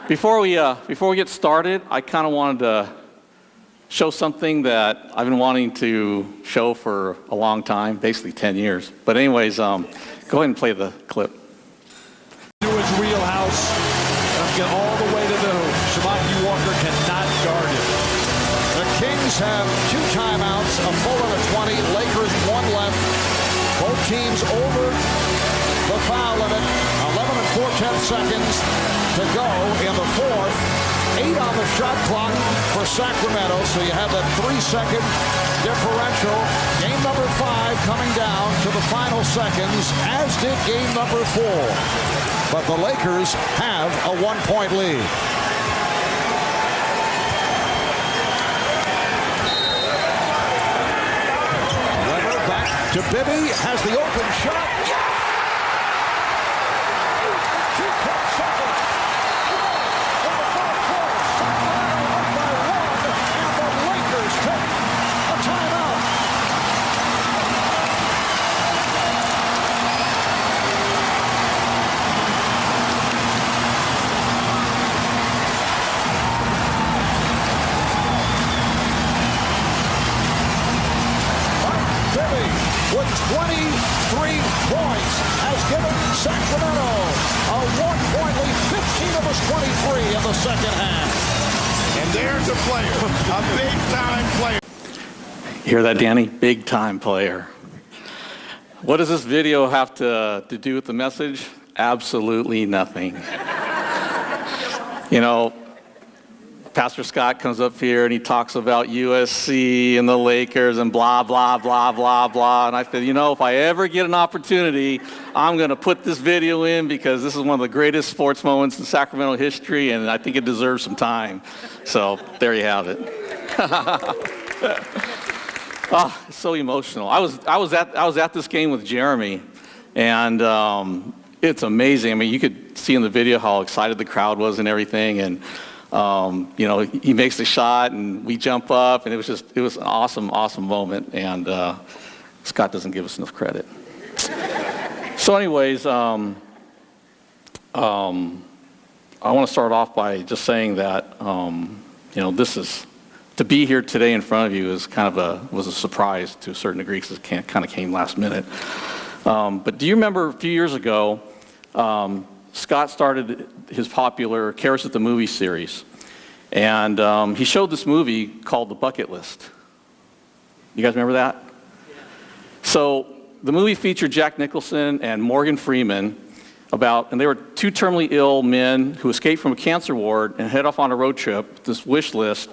Before we get started, I kind of wanted to show something that I've been wanting to show for a long time, basically 10 years. But anyways, go ahead and play the clip. To his wheelhouse, and get all the way to the hoop. Shamaki Walker cannot guard it. The Kings have 2 timeouts, a full and a 20. Lakers 1 left. Both teams over the foul limit. 11 and 4/10 seconds to go in the fourth. 8 on the shot clock for Sacramento, so you have that 3-second differential. Game number 5 coming down to the final seconds, as did game number 4. But the Lakers have a 1-point lead. Weber back to Bibby, has the open shot. With 23 points has given Sacramento a 1-point lead, 15 of his 23 in the second half. And there's a player, a big-time player. You hear that, Danny? Big-time player. What does this video have to do with the message? Absolutely nothing. You know, Pastor Scott comes up here and he talks about USC and the Lakers and blah, blah, blah, blah, blah. And I said, you know, if I ever get an opportunity, I'm going to put this video in because this is one of the greatest sports moments in Sacramento history, and I think it deserves some time. So there you have it. Oh, it's so emotional. I was at this game with Jeremy, and it's amazing. I mean, you could see in the video how excited the crowd was and everything, and you know, he makes the shot and we jump up, and it was an awesome moment, and Scott doesn't give us enough credit. So anyways, I want to start off by just saying that, you know, to be here today in front of you is was a surprise to a certain degree because it kind of came last minute. But do you remember a few years ago, Scott started his popular Xaris at the Movie series, and he showed this movie called The Bucket List. You guys remember that? So the movie featured Jack Nicholson and Morgan Freeman and they were 2 terminally ill men who escaped from a cancer ward and head off on a road trip, this wish list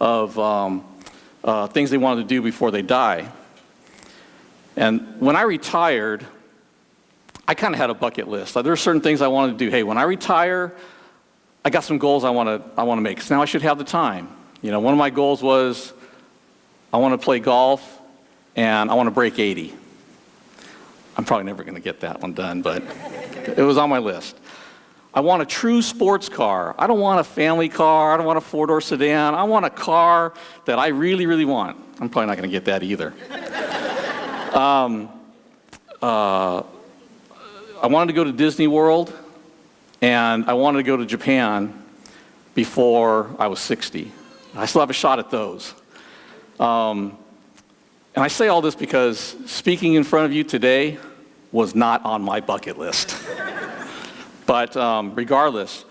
of things they wanted to do before they die. And when I retired, I kind of had a bucket list. There were certain things I wanted to do. Hey, when I retire, I got some goals I want to make. So now I should have the time. You know, one of my goals was I want to play golf and I want to break 80. I'm probably never going to get that one done, but it was on my list. I want a true sports car. I don't want a family car. I don't want a 4-door sedan. I want a car that I really, really want. I'm probably not going to get that either. I wanted to go to Disney World, and I wanted to go to Japan before I was 60. I still have a shot at those. And I say all this because speaking in front of you today was not on my bucket list. But regardless,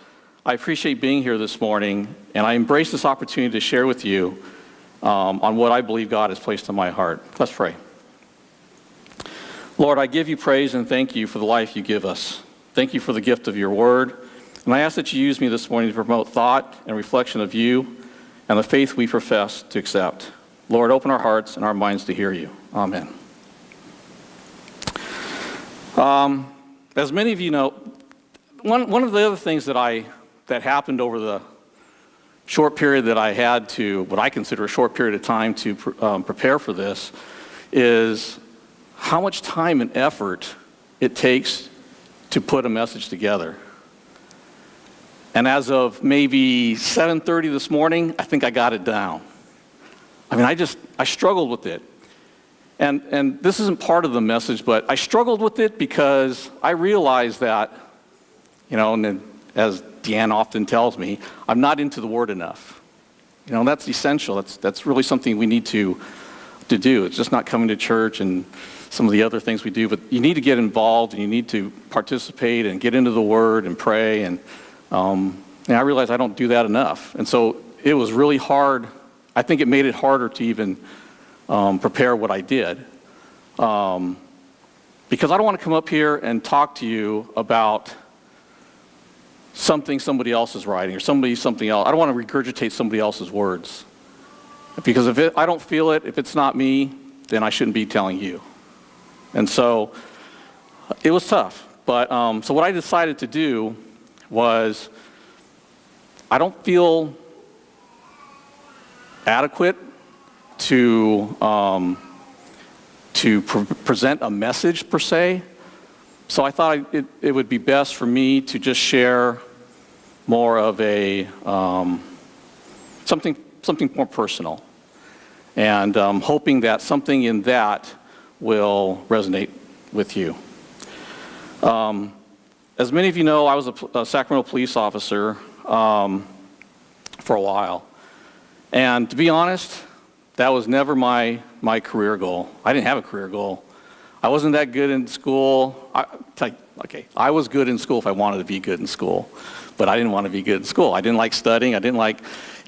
I appreciate being here this morning, and I embrace this opportunity to share with you on what I believe God has placed on my heart. Let's pray. Lord, I give you praise and thank you for the life you give us. Thank you for the gift of your word. And I ask that you use me this morning to promote thought and reflection of you and the faith we profess to accept. Lord, open our hearts and our minds to hear you. Amen. As many of you know, one of the other things that happened over the short period that I had to, what I consider a short period of time to prepare for this, is how much time and effort it takes to put a message together. And as of maybe 7:30 this morning, I think I got it down. I mean, I struggled with it. And this isn't part of the message, but I struggled with it because I realized that, you know, and as Deanna often tells me, I'm not into the Word enough. You know, that's essential. That's really something we need to do. It's just not coming to church and some of the other things we do, but you need to get involved and you need to participate and get into the Word and pray. And I realize I don't do that enough. And so it was really hard. I think it made it harder to even prepare what I did. Because I don't want to come up here and talk to you about something somebody else is writing or something else. I don't want to regurgitate somebody else's words. Because if I don't feel it, if it's not me, then I shouldn't be telling you. And so it was tough. But so what I decided to do was, I don't feel adequate to present a message per se. So I thought it would be best for me to just share more of a something more personal, and hoping that something in that will resonate with you. As many of you know, I was a Sacramento police officer for a while, and to be honest, that was never my career goal. I didn't have a career goal. I wasn't that good in school. I was good in school if I wanted to be good in school, but I didn't want to be good in school. I didn't like studying.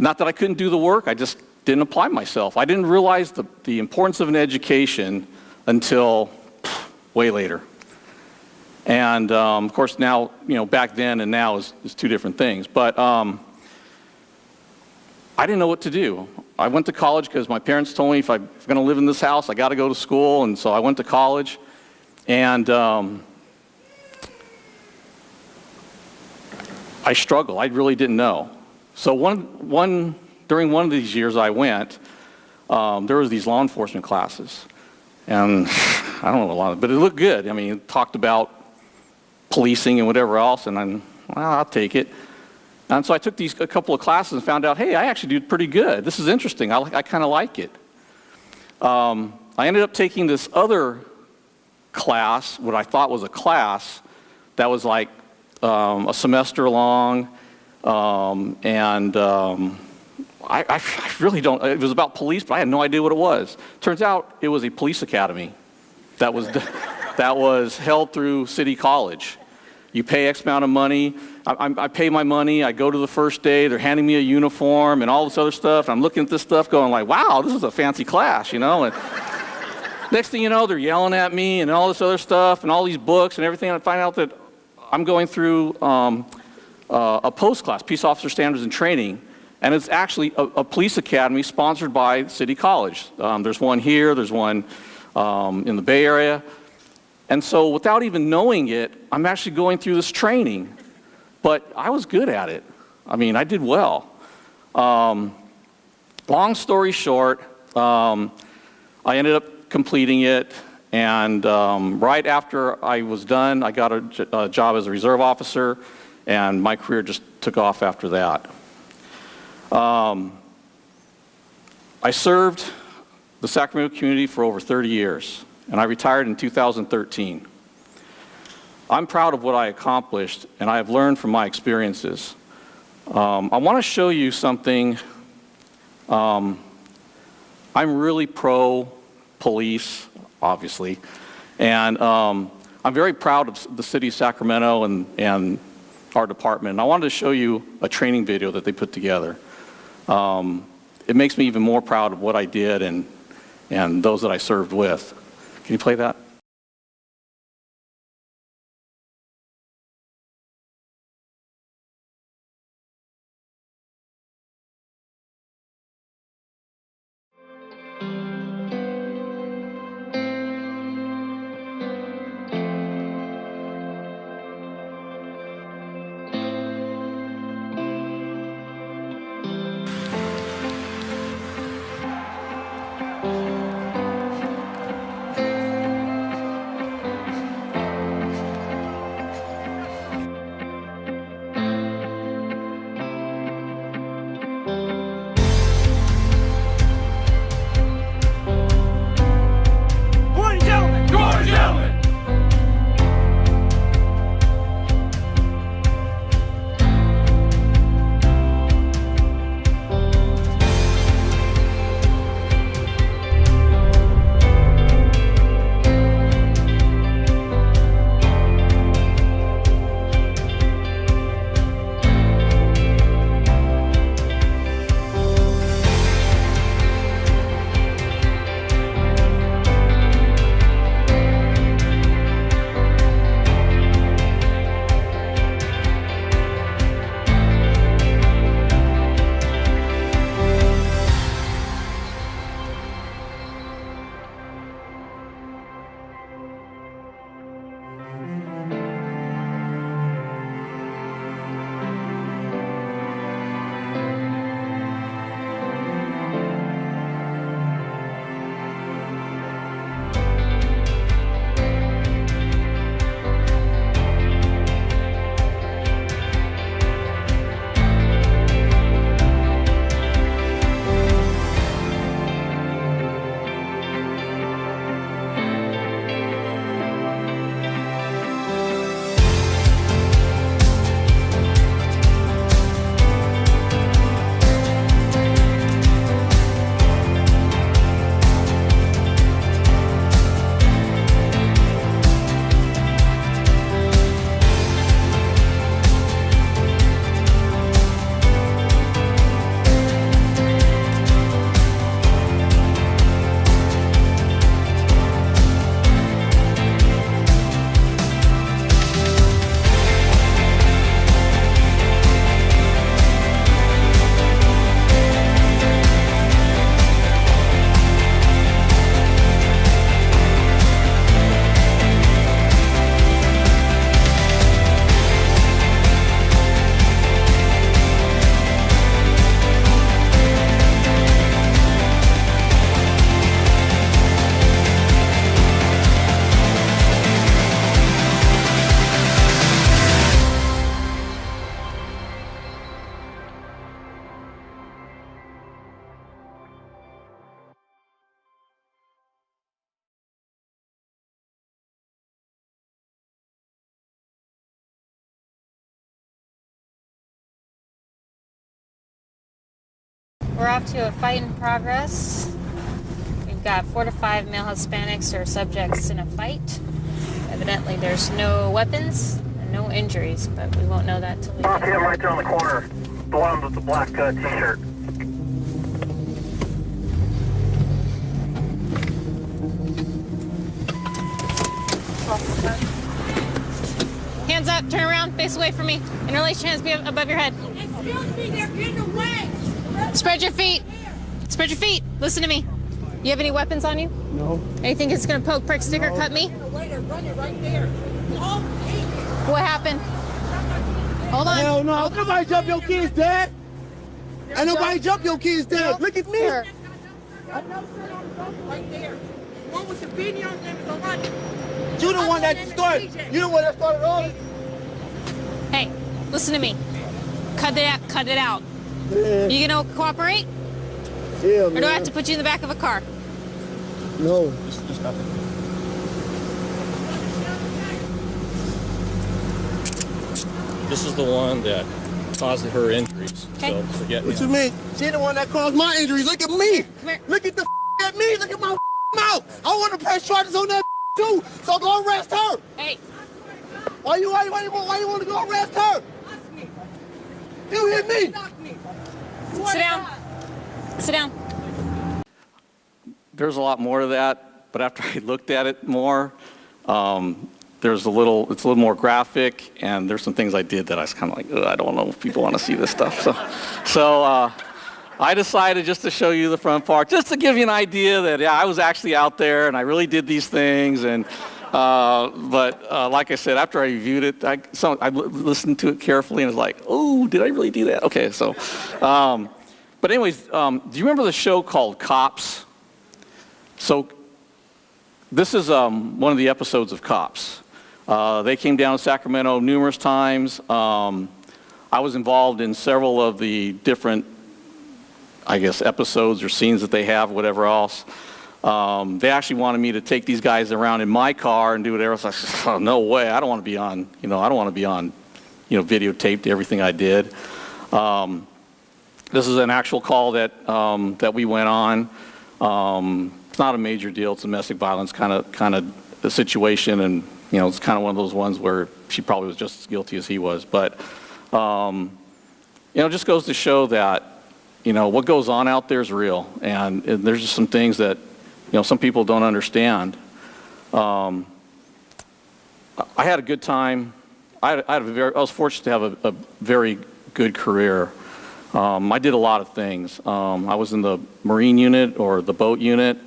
Not that I couldn't do the work, I just didn't apply myself. I didn't realize the importance of an education until way later. And of course now, back then and now is two different things. But I didn't know what to do. I went to college because my parents told me if I'm going to live in this house, I got to go to school, and so I went to college. And I struggled. I really didn't know. So during one of these years I went, there was these law enforcement classes, and I don't know a lot of it, but it looked good. I mean, it talked about policing and whatever else, and I'll take it. And so I took a couple of classes and found out, hey, I actually did pretty good. This is interesting. I kind of like it. I ended up taking this other class, what I thought was a class, that was like a semester long, and I really don't, it was about police, but I had no idea what it was. Turns out it was a police academy that was held through City College. You pay X amount of money. I pay my money. I go to the first day. They're handing me a uniform and all this other stuff. And I'm looking at this stuff going like, wow, this is a fancy class, And next thing you know, they're yelling at me and all this other stuff and all these books and everything. And I find out that I'm going through a post class, Peace Officer Standards and Training. And it's actually a police academy sponsored by City College. There's one here. There's one in the Bay Area. And so without even knowing it, I'm actually going through this training. But I was good at it. I mean, I did well. Long story short, I ended up completing it. And right after I was done, I got a job as a reserve officer. And my career just took off after that. I served the Sacramento community for over 30 years. And I retired in 2013. I'm proud of what I accomplished, and I have learned from my experiences. I want to show you something. I'm really pro-police, obviously, and I'm very proud of the city of Sacramento and our department. And I wanted to show you a training video that they put together. It makes me even more proud of what I did and those that I served with. Can you play that? We're off to a fight in progress. We've got 4 to 5 male Hispanics who are subjects in a fight. Evidently, there's no weapons and no injuries, but we won't know that till we Boss get him there. right there on the corner. The one with the black t-shirt. Hands up, turn around, face away from me. Interlace your hands above your head. Excuse me, they're in the way. Spread your feet. Spread your feet. Listen to me. You have any weapons on you? No. Anything that's gonna poke, prick, stick, or cut me? They're running right there. All What happened? Hold on. Hell no. Ain't nobody jump your kids, Dad. Ain't nobody jump your kids, Dad. Look at me. Here. right there. One with the beanie on them is the one. You the one that started. You the one that started all this. Hey, listen to me. Cut it out. Cut it out. Yeah. You gonna cooperate? Yeah, Or do I have to put you in the back of a car? No. This is the one that caused her injuries. Okay. So forget me. What you mean? She the one that caused my injuries. Look at me. Come here. Look at the at me. Look at my mouth. I want to press charges on that too. So go arrest her. Hey, Why you want to go arrest her? You hit me. sit down. Sit down. There's a lot more to that, but after I looked at it more, it's a little more graphic, and there's some things I did that I was kind of like, I don't know if people want to see this stuff. So I decided just to show you the front part, just to give you an idea that, yeah, I was actually out there, and I really did these things. And but like I said, after I reviewed it, I listened to it carefully and was like, oh, did I really do that? Okay, so, but anyways, do you remember the show called Cops? So this is one of the episodes of Cops. They came down to Sacramento numerous times. I was involved in several of the different, I guess, episodes or scenes that they have, whatever else. They actually wanted me to take these guys around in my car and do whatever else. I said, oh, no way. I don't want to be on, I don't want to be on, videotaped everything I did. This is an actual call that we went on. It's not a major deal. It's a domestic violence kind of a situation, and it's kind of one of those ones where she probably was just as guilty as he was. But it just goes to show that what goes on out there is real, and there's just some things that some people don't understand. I had a good time. I was fortunate to have a very good career. I did a lot of things. I was in the Marine unit or the boat unit.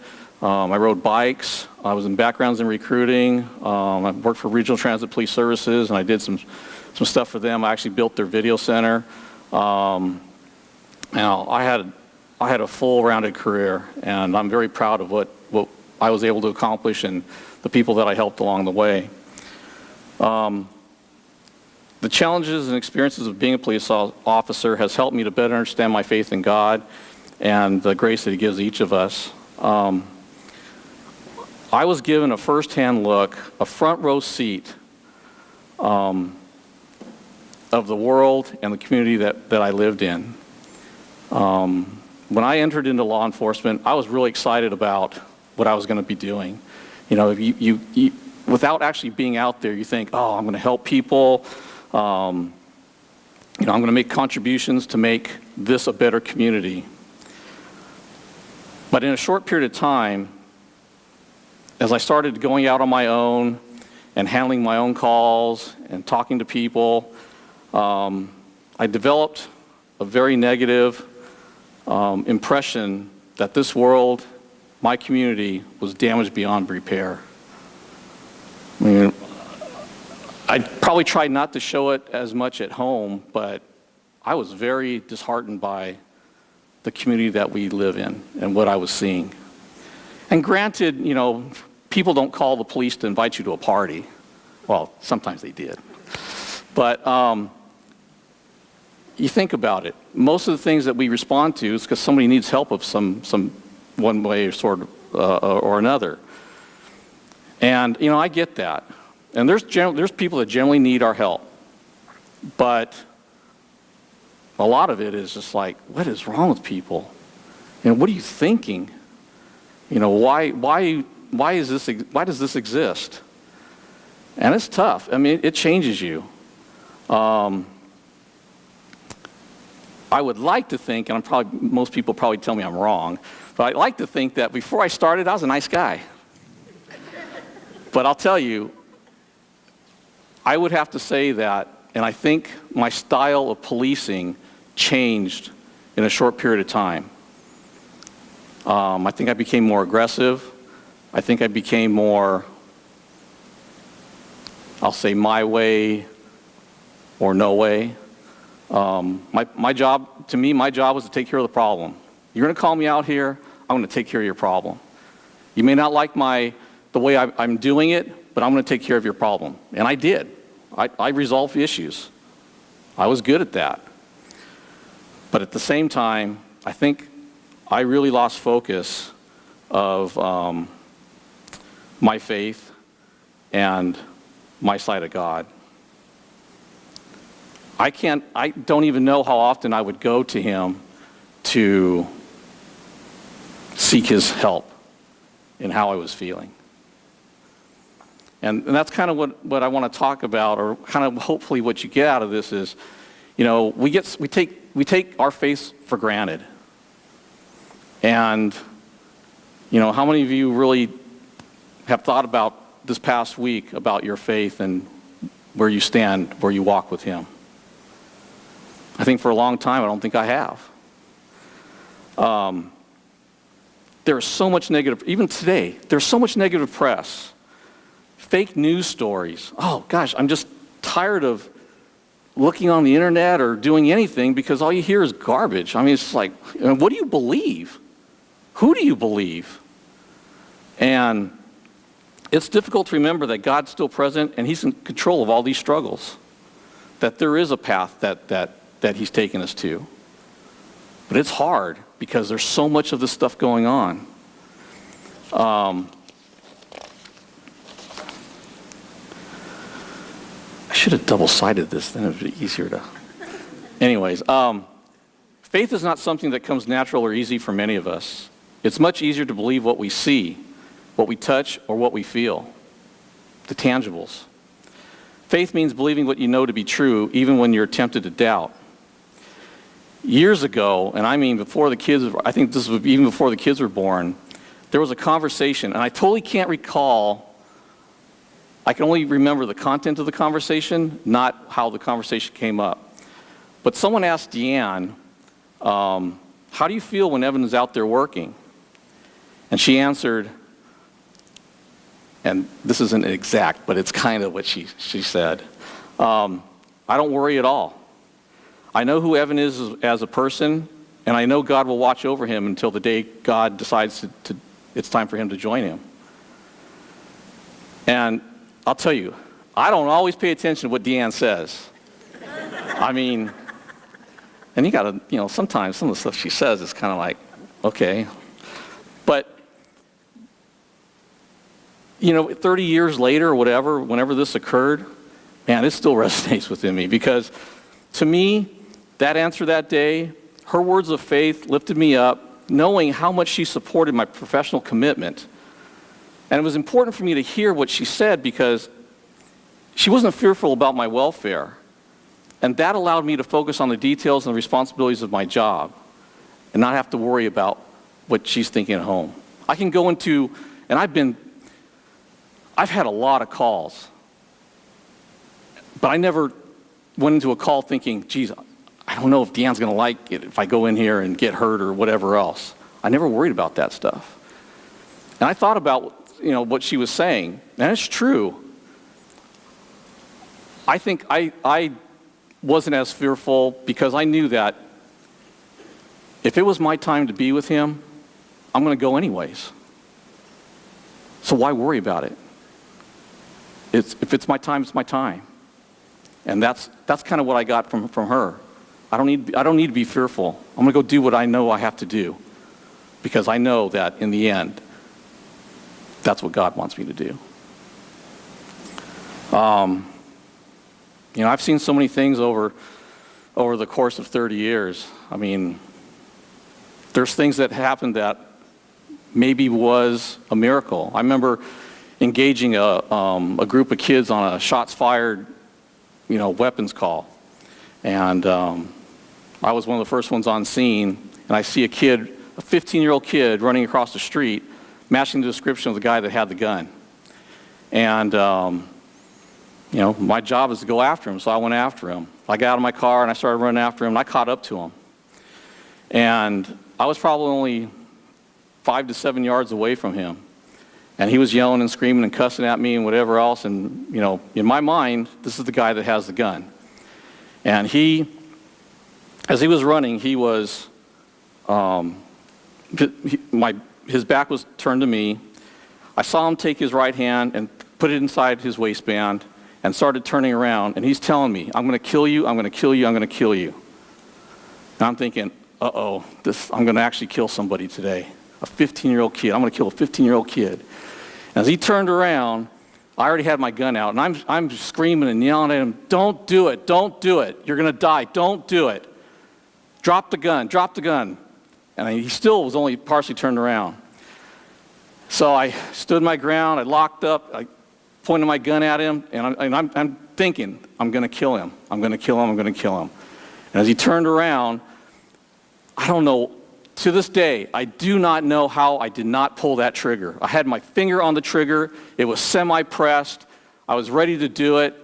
I rode bikes. I was in backgrounds in recruiting. I worked for Regional Transit Police Services, and I did some stuff for them. I actually built their video center. I had a full-rounded career, and I'm very proud of what I was able to accomplish and the people that I helped along the way. The challenges and experiences of being a police officer has helped me to better understand my faith in God and the grace that He gives each of us. I was given a first-hand look, a front-row seat of the world and the community that I lived in. When I entered into law enforcement, I was really excited about what I was going to be doing. You without actually being out there, you think, oh, I'm going to help people. I'm going to make contributions to make this a better community. But in a short period of time, as I started going out on my own and handling my own calls and talking to people, I developed a very negative impression that this world, my community, was damaged beyond repair. I probably tried not to show it as much at home, but I was very disheartened by the community that we live in and what I was seeing. And granted, people don't call the police to invite you to a party. Well, sometimes they did. But you think about it. Most of the things that we respond to is because somebody needs help of some one way or sort of, or another. And I get that. And there's people that generally need our help. But a lot of it is just like, what is wrong with people? what are you thinking? Why does this exist? And it's tough. I mean, it changes you. I would like to think, and most people probably tell me I'm wrong, but I'd like to think that before I started, I was a nice guy. But I'll tell you, I would have to say that, and I think my style of policing changed in a short period of time. I think I became more aggressive. I think I became more, I'll say, my way or no way. My job was to take care of the problem. You're going to call me out here, I'm going to take care of your problem. You may not like the way I'm doing it, but I'm going to take care of your problem. And I did. I resolved issues. I was good at that. But at the same time, I think I really lost focus of my faith and my side of God. I don't even know how often I would go to him to seek his help in how I was feeling. And that's kind of what I want to talk about, or kind of hopefully what you get out of this is, we take our faith for granted. And, how many of you really have thought about this past week about your faith and where you stand, where you walk with him? I think for a long time, I don't think I have. There's so much negative, even today, there's so much negative press. Fake news stories. Oh, gosh, I'm just tired of looking on the internet or doing anything because all you hear is garbage. I mean, it's like, what do you believe? Who do you believe? And it's difficult to remember that God's still present and he's in control of all these struggles, that there is a path that he's taken us to. But it's hard because there's so much of this stuff going on. I should have double-sided this, then it would be easier to... Anyways, faith is not something that comes natural or easy for many of us. It's much easier to believe what we see, what we touch, or what we feel, the tangibles. Faith means believing what you know to be true, even when you're tempted to doubt. Years ago, and I mean before the kids, I think this was even before the kids were born, there was a conversation, and I totally can't recall, I can only remember the content of the conversation, not how the conversation came up. But someone asked Deanne, how do you feel when Evan is out there working? And she answered, and this isn't exact, but it's kind of what she said, I don't worry at all. I know who Evan is as a person, and I know God will watch over him until the day God decides it's time for him to join him. And I'll tell you, I don't always pay attention to what Deanne says. I mean, and you gotta, sometimes some of the stuff she says is kind of like, okay. But, 30 years later or whatever, whenever this occurred, man, it still resonates within me because to me, that answer that day, her words of faith lifted me up, knowing how much she supported my professional commitment. And it was important for me to hear what she said because she wasn't fearful about my welfare. And that allowed me to focus on the details and the responsibilities of my job and not have to worry about what she's thinking at home. I can go into, and I've had a lot of calls, but I never went into a call thinking, geez, I don't know if Deanne's going to like it if I go in here and get hurt or whatever else. I never worried about that stuff. And I thought about, what she was saying, and it's true. I think I wasn't as fearful because I knew that if it was my time to be with him, I'm going to go anyways. So why worry about it? If it's my time, it's my time. And that's kind of what I got from her. I don't need to be fearful. I'm going to go do what I know I have to do because I know that in the end, that's what God wants me to do. I've seen so many things over the course of 30 years. I mean, there's things that happened that maybe was a miracle. I remember engaging a group of kids on a shots fired, weapons call. And I was one of the first ones on scene, and I see a 15-year-old kid running across the street, matching the description of the guy that had the gun. And, my job is to go after him, so I went after him. I got out of my car, and I started running after him, and I caught up to him. And I was probably only 5 to 7 yards away from him. And he was yelling and screaming and cussing at me and whatever else. And, in my mind, this is the guy that has the gun. And as he was running, he was, his back was turned to me. I saw him take his right hand and put it inside his waistband and started turning around. And he's telling me, I'm going to kill you, I'm going to kill you, I'm going to kill you. And I'm thinking, uh-oh, I'm going to actually kill somebody today. A 15-year-old kid. I'm going to kill a 15-year-old kid. And as he turned around, I already had my gun out, and I'm screaming and yelling at him, don't do it, don't do it. You're going to die, don't do it. Drop the gun, drop the gun. And he still was only partially turned around. So I stood my ground, I locked up, I pointed my gun at him, and I'm thinking, I'm going to kill him. I'm going to kill him, I'm going to kill him. And as he turned around, I don't know, to this day, I do not know how I did not pull that trigger. I had my finger on the trigger. It was semi-pressed. I was ready to do it.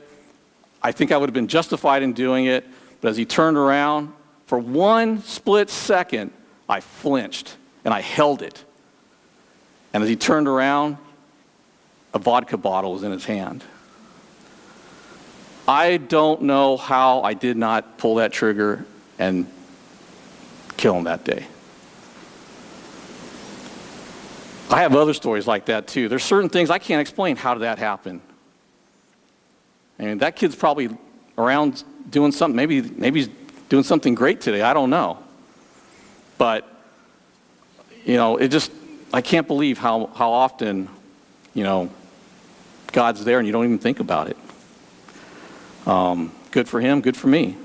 I think I would have been justified in doing it. But as he turned around, for one split second, I flinched, and I held it. And as he turned around, a vodka bottle was in his hand. I don't know how I did not pull that trigger and kill him that day. I have other stories like that too. There's certain things I can't explain. How did that happen? I mean, that kid's probably around doing something. Maybe he's doing something great today. I don't know. But, I can't believe how often, God's there and you don't even think about it. Good for him, good for me.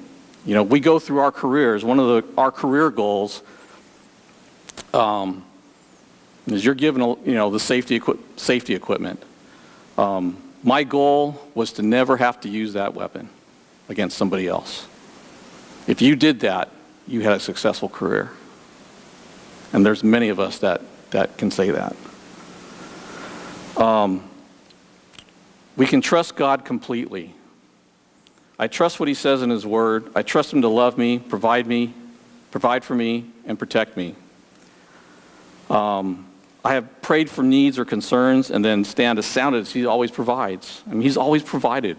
We go through our careers. One of our career goals is you're given, the safety equipment. My goal was to never have to use that weapon against somebody else. If you did that, you had a successful career. And there's many of us that can say that. We can trust God completely. I trust what he says in his word. I trust him to love me, provide for me, and protect me. I have prayed for needs or concerns and then stand astounded as he always provides. I mean, he's always provided.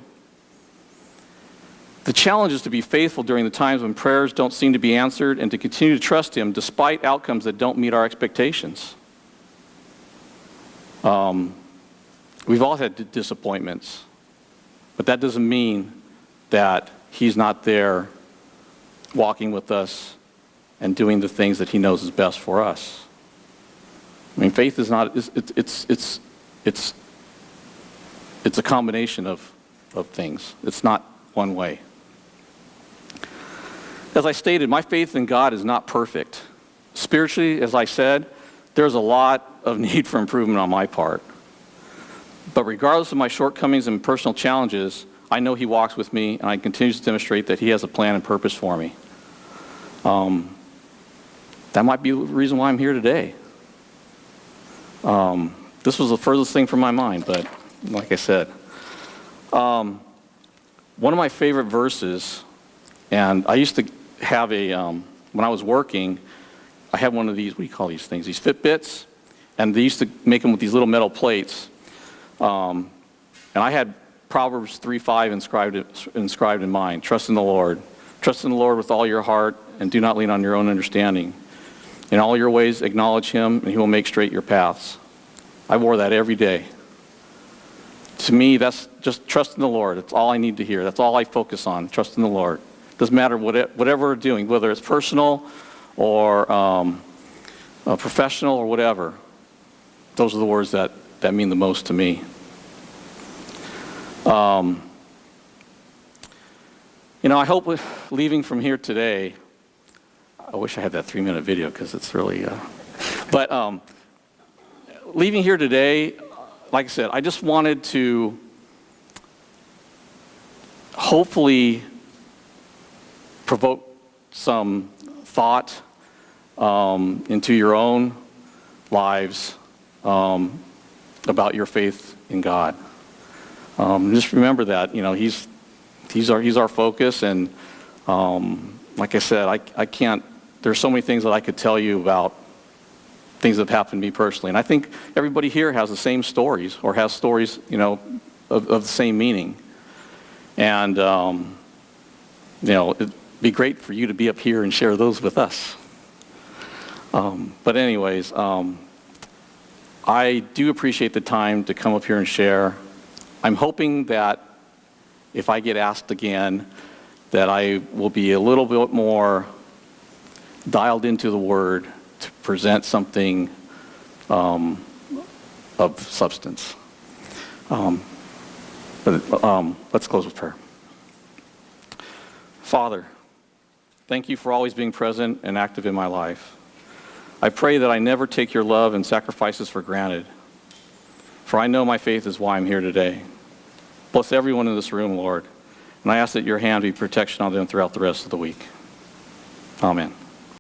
The challenge is to be faithful during the times when prayers don't seem to be answered and to continue to trust him despite outcomes that don't meet our expectations. We've all had disappointments, but that doesn't mean that he's not there walking with us and doing the things that he knows is best for us. I mean, faith is not, it's a combination of things. It's not one way. As I stated, my faith in God is not perfect. Spiritually, as I said, there's a lot of need for improvement on my part. But regardless of my shortcomings and personal challenges, I know he walks with me, and I continue to demonstrate that he has a plan and purpose for me. That might be the reason why I'm here today. This was the furthest thing from my mind, but like I said, one of my favorite verses, and I used to have when I was working, I had one of these, what do you call these things? These Fitbits, and they used to make them with these little metal plates. And I had Proverbs 3:5 inscribed in mine. Trust in the Lord. Trust in the Lord with all your heart, and do not lean on your own understanding. In all your ways acknowledge him, and he will make straight your paths. I wore that every day. To me, that's just trust in the Lord. That's all I need to hear. That's all I focus on, trust in the Lord. Doesn't matter whatever we're doing, whether it's personal or professional or whatever. Those are the words that mean the most to me. I hope leaving from here today, I wish I had that 3-minute video because it's really, but leaving here today, like I said, I just wanted to hopefully provoke some thought into your own lives about your faith in God. Just remember that, you know, He's our focus, and like I said, I can't. There's so many things that I could tell you about things that have happened to me personally, and I think everybody here has the same stories, or has stories, you know, of the same meaning. And you know, it'd be great for you to be up here and share those with us. But anyways, I do appreciate the time to come up here and share. I'm hoping that if I get asked again, that I will be a little bit more dialed into the Word to present something of substance. Let's close with prayer. Father, thank you for always being present and active in my life. I pray that I never take your love and sacrifices for granted, for I know my faith is why I'm here today. Bless everyone in this room, Lord, and I ask that your hand be protection on them throughout the rest of the week. Amen.